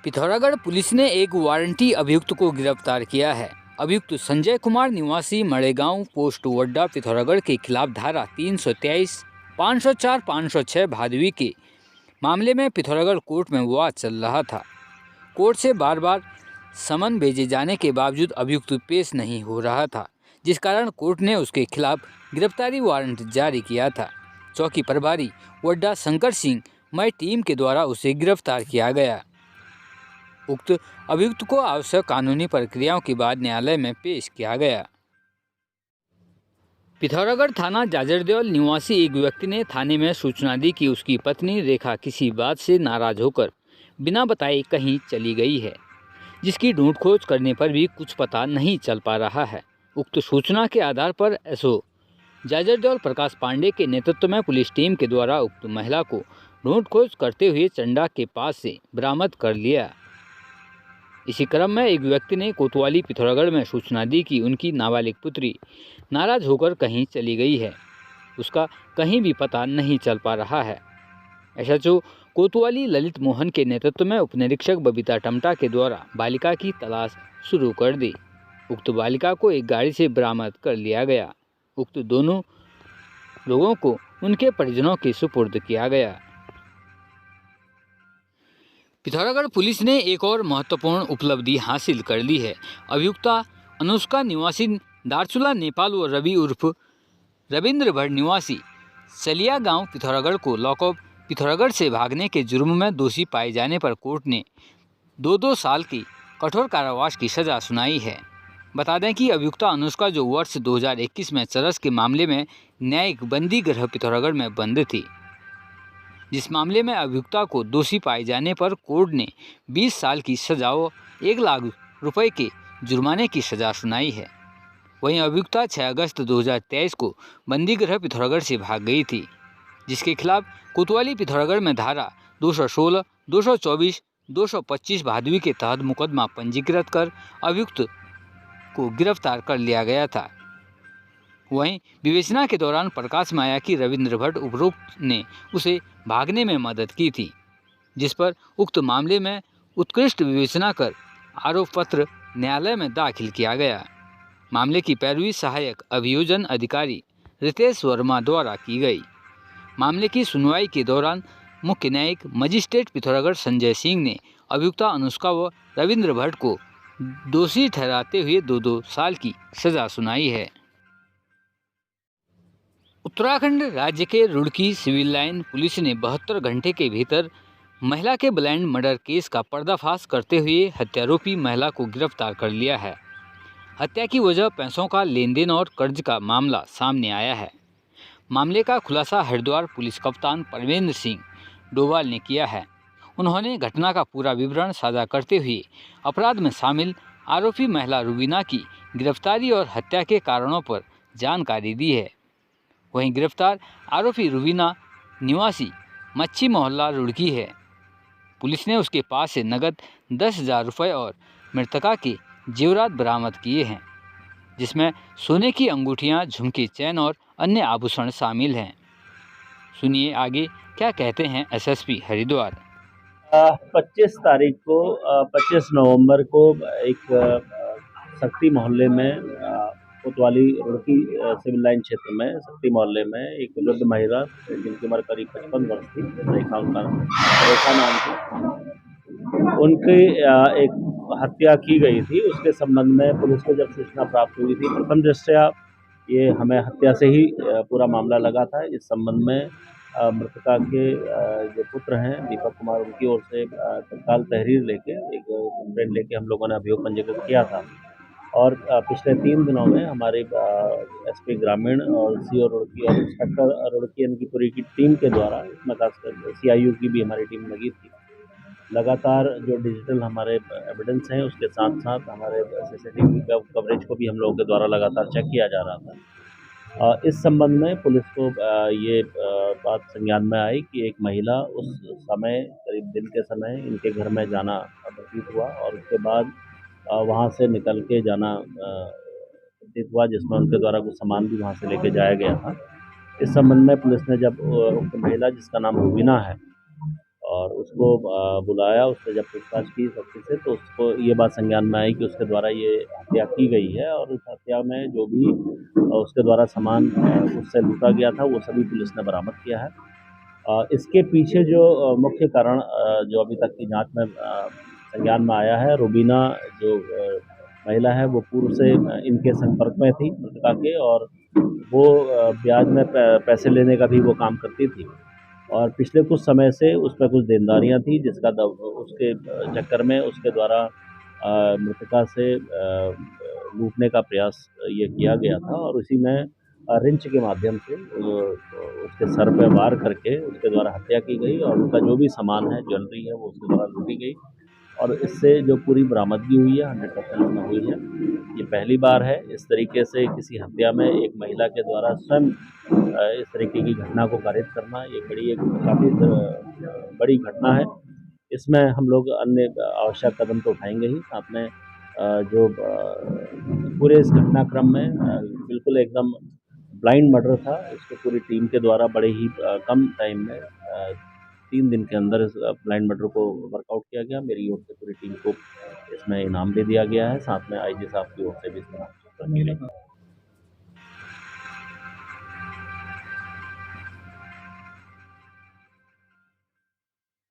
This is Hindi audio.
पिथौरागढ़ पुलिस ने एक वारंटी अभियुक्त को गिरफ्तार किया है। अभियुक्त संजय कुमार निवासी मड़ेगांव पोस्ट वड्डा पिथौरागढ़ के खिलाफ धारा 323, 504, 506 भादवी के मामले में पिथौरागढ़ कोर्ट में विवाद चल रहा था। कोर्ट से बार बार समन भेजे जाने के बावजूद अभियुक्त पेश नहीं हो रहा था, जिस कारण कोर्ट ने उसके खिलाफ गिरफ्तारी वारंट जारी किया था। चौकी प्रभारी वड्डा शंकर सिंह मई टीम के द्वारा उसे गिरफ्तार किया गया। उक्त अभियुक्त को आवश्यक कानूनी प्रक्रियाओं के बाद न्यायालय में पेश किया गया। पिथौरागढ़ थाना जाजरदेवल निवासी एक व्यक्ति ने थाने में सूचना दी कि उसकी पत्नी रेखा किसी बात से नाराज होकर बिना बताए कहीं चली गई है, जिसकी ढूंढ खोज करने पर भी कुछ पता नहीं चल पा रहा है। उक्त सूचना के आधार पर एसओ जाजरदेवल प्रकाश पांडे के नेतृत्व में पुलिस टीम के द्वारा उक्त महिला को ढूंढ खोज करते हुए चंडा के पास से बरामद कर लिया। इसी क्रम में एक व्यक्ति ने कोतवाली पिथौरागढ़ में सूचना दी कि उनकी नाबालिग पुत्री नाराज होकर कहीं चली गई है, उसका कहीं भी पता नहीं चल पा रहा है। एसएचओ कोतवाली ललित मोहन के नेतृत्व में उपनिरीक्षक बबीता टमटा के द्वारा बालिका की तलाश शुरू कर दी। उक्त बालिका को एक गाड़ी से बरामद कर लिया गया। उक्त दोनों लोगों को उनके परिजनों के सुपुर्द किया गया। पिथौरागढ़ पुलिस ने एक और महत्वपूर्ण उपलब्धि हासिल कर ली है। अभियुक्ता अनुष्का निवासी दारचूला नेपाल व रवि उर्फ रविंद्र भट्ट निवासी सलिया गांव पिथौरागढ़ को लॉकअप पिथौरागढ़ से भागने के जुर्म में दोषी पाए जाने पर कोर्ट ने 2 साल की कठोर कारावास की सजा सुनाई है। बता दें कि अभियुक्ता अनुष्का जो वर्ष 2021 में चरस के मामले में न्यायिक बंदी गृह पिथौरागढ़ में बंद थी, जिस मामले में अभियुक्ता को दोषी पाए जाने पर कोर्ट ने 20 साल की सजा व 1 लाख रुपए के जुर्माने की सजा सुनाई है। वहीं अभियुक्ता 6 अगस्त 2023 को बंदी गृह पिथौरागढ़ से भाग गई थी, जिसके खिलाफ कोतवाली पिथौरागढ़ में धारा 216, 224, 225 भादवी के तहत मुकदमा पंजीकृत कर अभियुक्त को गिरफ्तार कर लिया गया था। वहीं विवेचना के दौरान प्रकाश में आया कि रविंद्र भट्ट उपरोक्त ने उसे भागने में मदद की थी, जिस पर उक्त मामले में उत्कृष्ट विवेचना कर आरोप पत्र न्यायालय में दाखिल किया गया। मामले की पैरवी सहायक अभियोजन अधिकारी रितेश वर्मा द्वारा की गई। मामले की सुनवाई के दौरान मुख्य न्यायिक मजिस्ट्रेट पिथौरागढ़ संजय सिंह ने अभियुक्ता अनुष्का व रविंद्र भट्ट को दोषी ठहराते हुए 2 साल की सजा सुनाई है। उत्तराखंड राज्य के रुड़की सिविल लाइन पुलिस ने 72 घंटे के भीतर महिला के ब्लाइंड मर्डर केस का पर्दाफाश करते हुए हत्यारोपी महिला को गिरफ्तार कर लिया है। हत्या की वजह पैसों का लेन देन और कर्ज का मामला सामने आया है। मामले का खुलासा हरिद्वार पुलिस कप्तान परवेंद्र सिंह डोभाल ने किया है। उन्होंने घटना का पूरा विवरण साझा करते हुए अपराध में शामिल आरोपी महिला रुबीना की गिरफ्तारी और हत्या के कारणों पर जानकारी दी है। वहीं गिरफ्तार आरोपी रुबीना निवासी मच्छी मोहल्ला रुड़की है। पुलिस ने उसके पास से नगद 10,000 रुपये और मृतका के जेवरात बरामद किए हैं, जिसमें सोने की अंगूठियां, झुमके, चैन और अन्य आभूषण शामिल हैं। सुनिए आगे क्या कहते हैं एसएसपी हरिद्वार। 25 नवंबर को एक शक्ति मोहल्ले में कोतवाली रुड़की सिविल लाइन क्षेत्र में शक्ति मोहल्ले में एक वृद्ध महिला जिनकी उम्र करीब 55 वर्ष थी, रेखा नाम की, उनकी एक हत्या की गई थी। उसके संबंध में पुलिस को जब सूचना प्राप्त हुई थी, प्रथम दृष्टया ये हमें हत्या से ही पूरा मामला लगा था। इस संबंध में मृतका के जो पुत्र हैं दीपक कुमार, उनकी ओर से तत्काल तहरीर लेके एक कंप्लेंट लेके हम लोगों ने अभियोग पंजीकृत किया था। और पिछले 3 दिनों में हमारे एसपी ग्रामीण और सीओ रुड़की और इंस्पेक्टर रुड़की इनकी पूरी की टीम के द्वारा, इसमें खासकर सीआईयू की भी हमारी टीम लगी थी, लगातार जो डिजिटल हमारे एविडेंस हैं उसके साथ साथ हमारे सीसीटीवी कवरेज को भी हम लोगों के द्वारा लगातार चेक किया जा रहा था। इस संबंध में पुलिस को ये बात संज्ञान में आई कि एक महिला उस समय करीब दिन के समय इनके घर में जाना प्रतीत हुआ और उसके बाद वहाँ से निकल के जाना प्रतीत हुआ, जिसमें उनके द्वारा कुछ सामान भी वहाँ से लेके जाया गया था। इस संबंध में पुलिस ने जब उक्त महिला जिसका नाम रुबीना है और उसको बुलाया। उससे जब पूछताछ की सख्ती से, तो उसको ये बात संज्ञान में आई कि उसके द्वारा ये हत्या की गई है, और उस हत्या में जो भी उसके द्वारा सामान उससे लूटा गया था, वो सभी पुलिस ने बरामद किया है। इसके पीछे जो मुख्य कारण जो अभी तक की जांच में संज्ञान में आया है, रुबीना जो महिला है, वो पूर्व से इनके संपर्क में थी मृतका के, और वो ब्याज में पैसे लेने का भी वो काम करती थी, और पिछले कुछ समय से उस पर कुछ देनदारियां थी, जिसका उसके चक्कर में उसके द्वारा मृतका से लूटने का प्रयास ये किया गया था, और उसी में रिंच के माध्यम से उसके सर पे वार करके उसके द्वारा हत्या की गई, और उनका जो भी सामान है, ज्वेलरी है, वो उसके द्वारा लूटी गई। और इससे जो पूरी बरामदगी हुई है 100% इसमें हुई है। ये पहली बार है इस तरीके से किसी हत्या में एक महिला के द्वारा स्वयं इस तरीके की घटना को कारित करना, ये एक काफ़ी बड़ी घटना है। इसमें हम लोग अन्य आवश्यक कदम तो उठाएंगे ही, साथ में जो पूरे इस घटनाक्रम में बिल्कुल एकदम ब्लाइंड मर्डर था। इसको पूरी टीम के द्वारा बड़े ही कम टाइम में 3 दिन के अंदर इस ब्लाइंड मर्डर को वर्कआउट किया गया। मेरी ओर से पूरी टीम को इसमें इनाम भी दिया गया है, साथ में आईजी साहब की ओर से भी इसमें